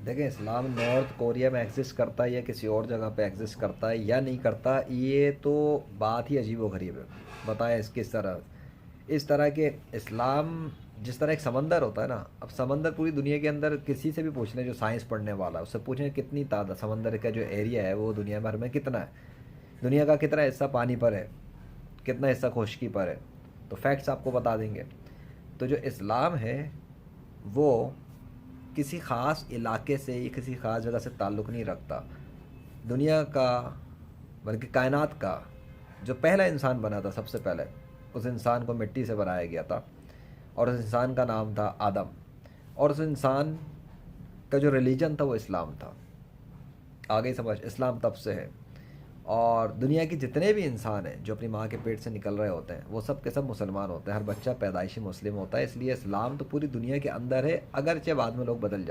دیکھیں اسلام north Korea میں exist کرتا ہے یا کسی اور جگہ پہ ایگزسٹ کرتا ہے یا نہیں کرتا، یہ تو بات ہی عجیب و غریب ہے. بتائیں اس کس طرح، اس طرح کہ اسلام جس طرح ایک سمندر ہوتا ہے نا، اب سمندر پوری دنیا کے اندر کسی سے بھی پوچھ لیں جو سائنس پڑھنے والا ہے، اس سے پوچھیں کتنی تعداد سمندر کا جو ایریا ہے وہ دنیا بھر میں کتنا ہے، دنیا کا کتنا حصہ پانی پر ہے، کتنا حصہ خشکی پر ہے، تو فیکٹس آپ کو بتا دیں گے. تو جو اسلام ہے وہ کسی خاص علاقے سے یا کسی خاص جگہ سے تعلق نہیں رکھتا. دنیا کا بلکہ کائنات کا جو پہلا انسان بنا تھا، سب سے پہلے اس انسان کو مٹی سے بنایا گیا تھا، اور اس انسان کا نام تھا آدم. اور اس انسان کا جو ریلیجن تھا وہ اسلام تھا. آگے سمجھ، اسلام تب سے ہے. اور دنیا کے جتنے بھی انسان ہیں جو اپنی ماں کے پیٹ سے نکل رہے ہوتے ہیں وہ سب کے سب مسلمان ہوتے ہیں، ہر بچہ پیدائشی مسلم ہوتا ہے. اس لیے اسلام تو پوری دنیا کے اندر ہے، اگرچہ بعد میں لوگ بدل جائیں.